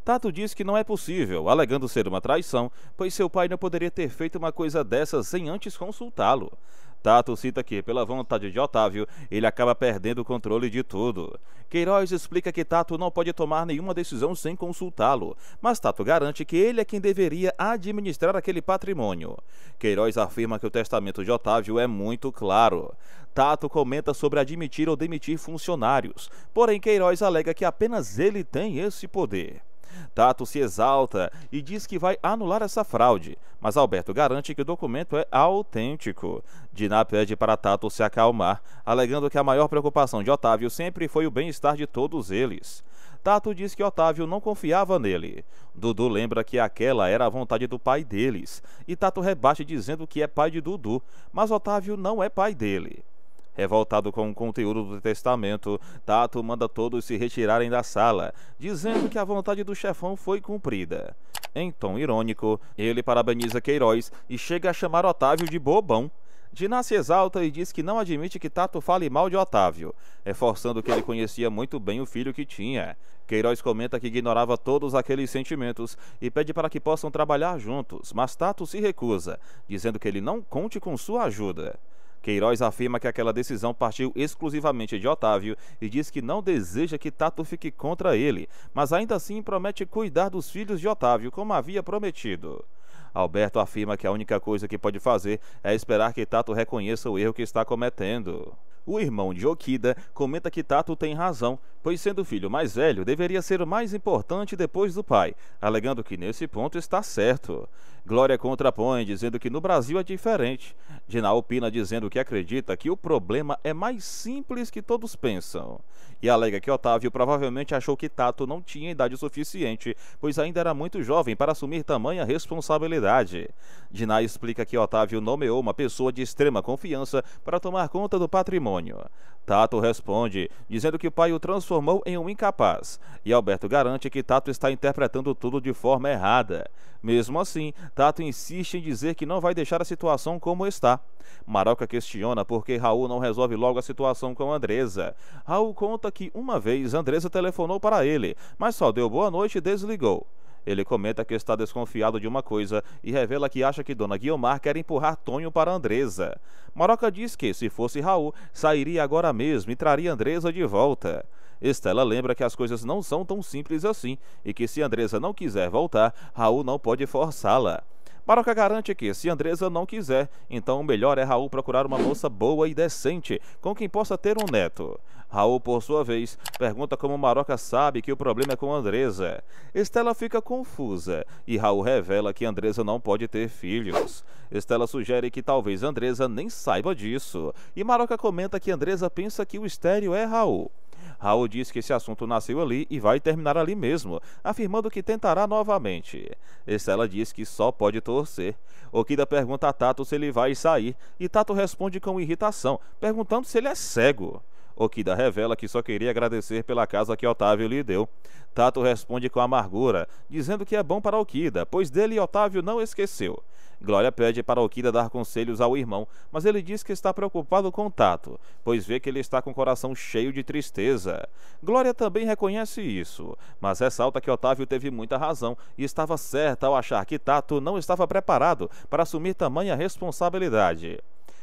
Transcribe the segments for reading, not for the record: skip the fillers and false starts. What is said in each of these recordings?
Tato diz que não é possível, alegando ser uma traição, pois seu pai não poderia ter feito uma coisa dessas sem antes consultá-lo. Tato cita que, pela vontade de Otávio, ele acaba perdendo o controle de tudo. Queiroz explica que Tato não pode tomar nenhuma decisão sem consultá-lo, mas Tato garante que ele é quem deveria administrar aquele patrimônio. Queiroz afirma que o testamento de Otávio é muito claro. Tato comenta sobre admitir ou demitir funcionários, porém Queiroz alega que apenas ele tem esse poder. Tato se exalta e diz que vai anular essa fraude, mas Alberto garante que o documento é autêntico. Diná pede para Tato se acalmar, alegando que a maior preocupação de Otávio sempre foi o bem-estar de todos eles. Tato diz que Otávio não confiava nele. Dudu lembra que aquela era a vontade do pai deles, e Tato rebate dizendo que é pai de Dudu, mas Otávio não é pai dele. Revoltado com o conteúdo do testamento, Tato manda todos se retirarem da sala, dizendo que a vontade do chefão foi cumprida. Em tom irônico, ele parabeniza Queiroz e chega a chamar Otávio de bobão. Diná se exalta e diz que não admite que Tato fale mal de Otávio, reforçando que ele conhecia muito bem o filho que tinha. Queiroz comenta que ignorava todos aqueles sentimentos e pede para que possam trabalhar juntos, mas Tato se recusa, dizendo que ele não conte com sua ajuda. Queiroz afirma que aquela decisão partiu exclusivamente de Otávio e diz que não deseja que Tato fique contra ele, mas ainda assim promete cuidar dos filhos de Otávio, como havia prometido. Alberto afirma que a única coisa que pode fazer é esperar que Tato reconheça o erro que está cometendo. O irmão de Okida comenta que Tato tem razão, pois sendo o filho mais velho, deveria ser o mais importante depois do pai, alegando que nesse ponto está certo. Glória contrapõe, dizendo que no Brasil é diferente. Diná opina dizendo que acredita que o problema é mais simples que todos pensam. E alega que Otávio provavelmente achou que Tato não tinha idade suficiente, pois ainda era muito jovem para assumir tamanha responsabilidade. Diná explica que Otávio nomeou uma pessoa de extrema confiança para tomar conta do patrimônio. Tato responde, dizendo que o pai o transformou em um incapaz, e Alberto garante que Tato está interpretando tudo de forma errada. Mesmo assim, Tato insiste em dizer que não vai deixar a situação como está. Maroca questiona por que Raul não resolve logo a situação com Andresa. Raul conta que uma vez Andresa telefonou para ele, mas só deu boa noite e desligou. Ele comenta que está desconfiado de uma coisa e revela que acha que Dona Guiomar quer empurrar Tonho para Andresa. Maroca diz que, se fosse Raul, sairia agora mesmo e traria Andresa de volta. Estela lembra que as coisas não são tão simples assim e que, se Andresa não quiser voltar, Raul não pode forçá-la. Maroca garante que, se Andresa não quiser, então o melhor é Raul procurar uma moça boa e decente, com quem possa ter um neto. Raul, por sua vez, pergunta como Maroca sabe que o problema é com Andresa. Estela fica confusa e Raul revela que Andresa não pode ter filhos. Estela sugere que talvez Andresa nem saiba disso, e Maroca comenta que Andresa pensa que o estéril é Raul. Raul diz que esse assunto nasceu ali e vai terminar ali mesmo, afirmando que tentará novamente. Estela diz que só pode torcer. Okida pergunta a Tato se ele vai sair, e Tato responde com irritação, perguntando se ele é cego. Okida revela que só queria agradecer pela casa que Otávio lhe deu. Tato responde com amargura, dizendo que é bom para Okida, pois dele Otávio não esqueceu. Glória pede para Okida dar conselhos ao irmão, mas ele diz que está preocupado com Tato, pois vê que ele está com o coração cheio de tristeza. Glória também reconhece isso, mas ressalta que Otávio teve muita razão e estava certa ao achar que Tato não estava preparado para assumir tamanha responsabilidade.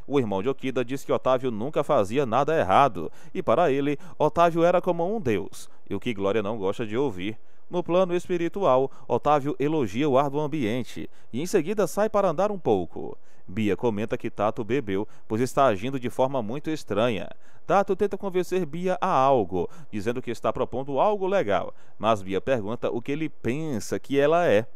O irmão de Okida diz que Otávio nunca fazia nada errado, e para ele, Otávio era como um deus, e o que Glória não gosta de ouvir. No plano espiritual, Otávio elogia o ar do ambiente, e em seguida sai para andar um pouco. Bia comenta que Tato bebeu, pois está agindo de forma muito estranha. Tato tenta convencer Bia a algo, dizendo que está propondo algo legal, mas Bia pergunta o que ele pensa que ela é.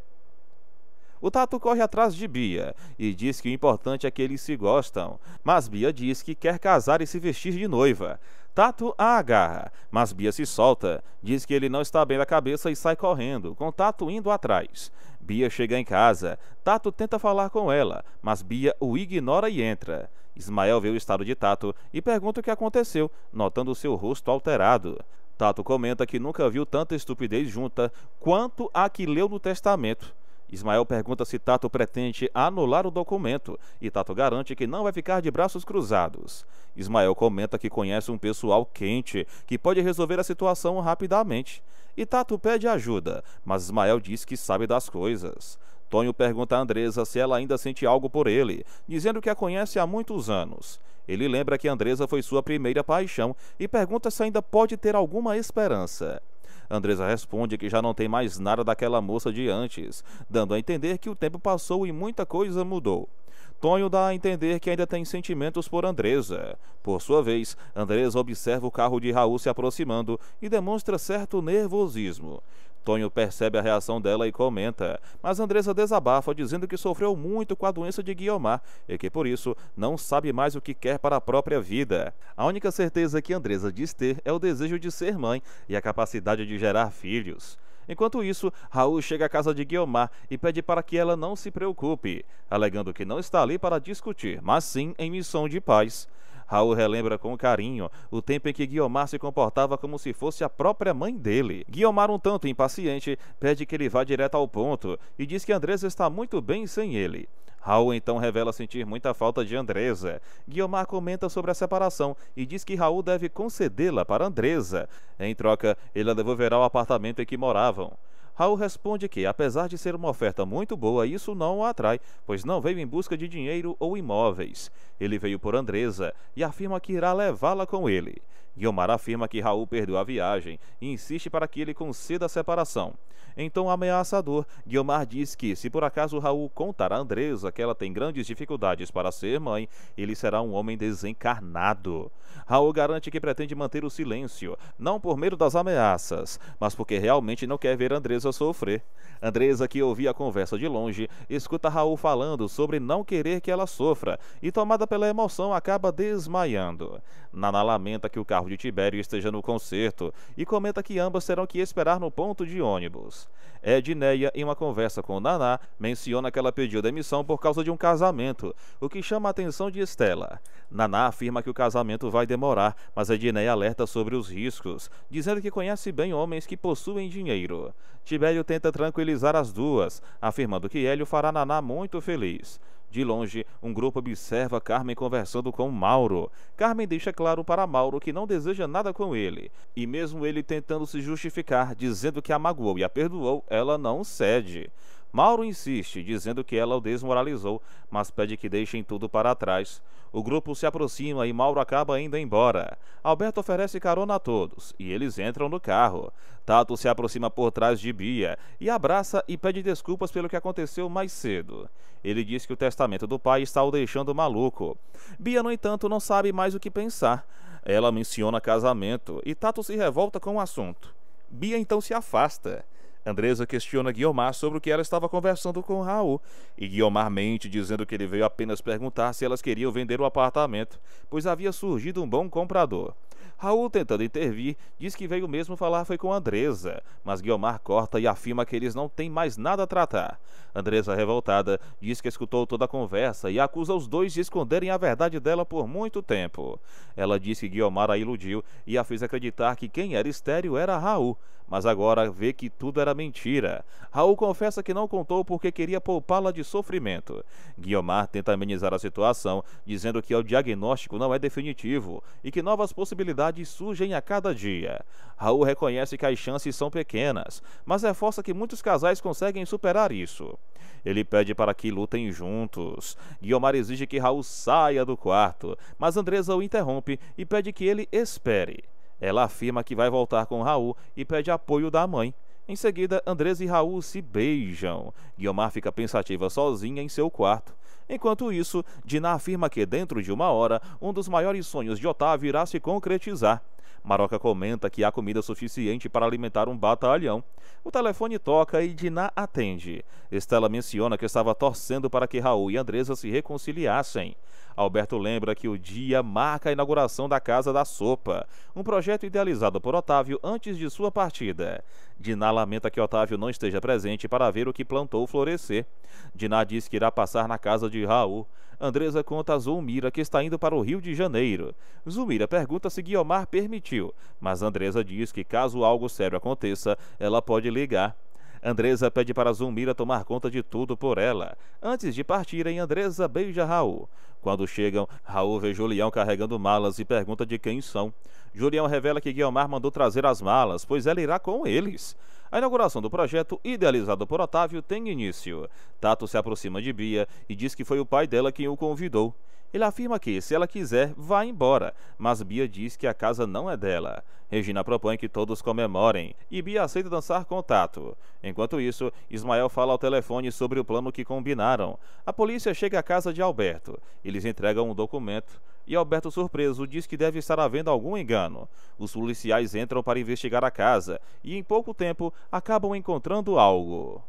O Tato corre atrás de Bia e diz que o importante é que eles se gostam, mas Bia diz que quer casar e se vestir de noiva. Tato a agarra, mas Bia se solta, diz que ele não está bem da cabeça e sai correndo, com Tato indo atrás. Bia chega em casa, Tato tenta falar com ela, mas Bia o ignora e entra. Ismael vê o estado de Tato e pergunta o que aconteceu, notando seu rosto alterado. Tato comenta que nunca viu tanta estupidez junta quanto a que leu no testamento. Ismael pergunta se Tato pretende anular o documento e Tato garante que não vai ficar de braços cruzados. Ismael comenta que conhece um pessoal quente que pode resolver a situação rapidamente. E Tato pede ajuda, mas Ismael diz que sabe das coisas. Tonho pergunta a Andresa se ela ainda sente algo por ele, dizendo que a conhece há muitos anos. Ele lembra que Andresa foi sua primeira paixão e pergunta se ainda pode ter alguma esperança. Andresa responde que já não tem mais nada daquela moça de antes, dando a entender que o tempo passou e muita coisa mudou. Tonho dá a entender que ainda tem sentimentos por Andresa. Por sua vez, Andresa observa o carro de Raul se aproximando e demonstra certo nervosismo. Tonho percebe a reação dela e comenta, mas Andresa desabafa dizendo que sofreu muito com a doença de Guiomar e que por isso não sabe mais o que quer para a própria vida. A única certeza que Andresa diz ter é o desejo de ser mãe e a capacidade de gerar filhos. Enquanto isso, Raul chega à casa de Guiomar e pede para que ela não se preocupe, alegando que não está ali para discutir, mas sim em missão de paz. Raul relembra com carinho o tempo em que Guiomar se comportava como se fosse a própria mãe dele. Guiomar, um tanto impaciente, pede que ele vá direto ao ponto e diz que Andresa está muito bem sem ele. Raul então revela sentir muita falta de Andresa. Guiomar comenta sobre a separação e diz que Raul deve concedê-la para Andresa. Em troca, ele a devolverá ao apartamento em que moravam. Raul responde que, apesar de ser uma oferta muito boa, isso não o atrai, pois não veio em busca de dinheiro ou imóveis. Ele veio por Andresa e afirma que irá levá-la com ele. Guiomar afirma que Raul perdeu a viagem e insiste para que ele conceda a separação. Em tom ameaçador, Guiomar diz que, se por acaso Raul contar a Andresa que ela tem grandes dificuldades para ser mãe, ele será um homem desencarnado. Raul garante que pretende manter o silêncio, não por medo das ameaças, mas porque realmente não quer ver Andresa sofrer. Andresa, que ouvia a conversa de longe, escuta Raul falando sobre não querer que ela sofra e, tomada pela emoção, acaba desmaiando. Naná lamenta que o carro de Tibério esteja no concerto e comenta que ambas terão que esperar no ponto de ônibus. Edneia, em uma conversa com Naná, menciona que ela pediu demissão por causa de um casamento, o que chama a atenção de Estela. Naná afirma que o casamento vai demorar, mas Edneia alerta sobre os riscos, dizendo que conhece bem homens que possuem dinheiro. Tibério tenta tranquilizar as duas, afirmando que Hélio fará Naná muito feliz. De longe, um grupo observa Carmen conversando com Mauro. Carmen deixa claro para Mauro que não deseja nada com ele, e mesmo ele tentando se justificar, dizendo que a magoou e a perdoou, ela não cede. Mauro insiste, dizendo que ela o desmoralizou, mas pede que deixem tudo para trás. O grupo se aproxima e Mauro acaba indo embora. Alberto oferece carona a todos e eles entram no carro. Tato se aproxima por trás de Bia e abraça e pede desculpas pelo que aconteceu mais cedo. Ele diz que o testamento do pai está o deixando maluco. Bia, no entanto, não sabe mais o que pensar. Ela menciona casamento e Tato se revolta com o assunto. Bia então se afasta. Andresa questiona Guiomar sobre o que ela estava conversando com Raul, e Guiomar mente, dizendo que ele veio apenas perguntar se elas queriam vender o apartamento, pois havia surgido um bom comprador. Raul, tentando intervir, diz que veio mesmo falar foi com Andresa, mas Guiomar corta e afirma que eles não têm mais nada a tratar. Andresa, revoltada, diz que escutou toda a conversa e acusa os dois de esconderem a verdade dela por muito tempo. Ela diz que Guiomar a iludiu e a fez acreditar que quem era estéril era Raul, mas agora vê que tudo era mentira. Raul confessa que não contou porque queria poupá-la de sofrimento. Guiomar tenta amenizar a situação, dizendo que o diagnóstico não é definitivo e que novas possibilidades surgem a cada dia. Raul reconhece que as chances são pequenas, mas reforça que muitos casais conseguem superar isso. Ele pede para que lutem juntos. Guiomar exige que Raul saia do quarto, mas Andresa o interrompe e pede que ele espere. Ela afirma que vai voltar com Raul e pede apoio da mãe. Em seguida, Andresa e Raul se beijam. Guiomar fica pensativa sozinha em seu quarto. Enquanto isso, Diná afirma que dentro de uma hora, um dos maiores sonhos de Otávio irá se concretizar. Maroca comenta que há comida suficiente para alimentar um batalhão. O telefone toca e Diná atende. Estela menciona que estava torcendo para que Raul e Andresa se reconciliassem. Alberto lembra que o dia marca a inauguração da Casa da Sopa, um projeto idealizado por Otávio antes de sua partida. Diná lamenta que Otávio não esteja presente para ver o que plantou florescer. Diná diz que irá passar na casa de Raul. Andresa conta a Zulmira que está indo para o Rio de Janeiro. Zulmira pergunta se Guiomar permitiu, mas Andresa diz que caso algo sério aconteça, ela pode ligar. Andresa pede para Zulmira tomar conta de tudo por ela. Antes de partirem, Andresa beija Raul. Quando chegam, Raul vê Julião carregando malas e pergunta de quem são. Julião revela que Guiomar mandou trazer as malas, pois ela irá com eles. A inauguração do projeto, idealizado por Otávio, tem início. Tato se aproxima de Bia e diz que foi o pai dela quem o convidou. Ele afirma que, se ela quiser, vai embora, mas Bia diz que a casa não é dela. Regina propõe que todos comemorem e Bia aceita dançar com Tato. Enquanto isso, Ismael fala ao telefone sobre o plano que combinaram. A polícia chega à casa de Alberto. Eles entregam um documento e Alberto, surpreso, diz que deve estar havendo algum engano. Os policiais entram para investigar a casa e, em pouco tempo, acabam encontrando algo.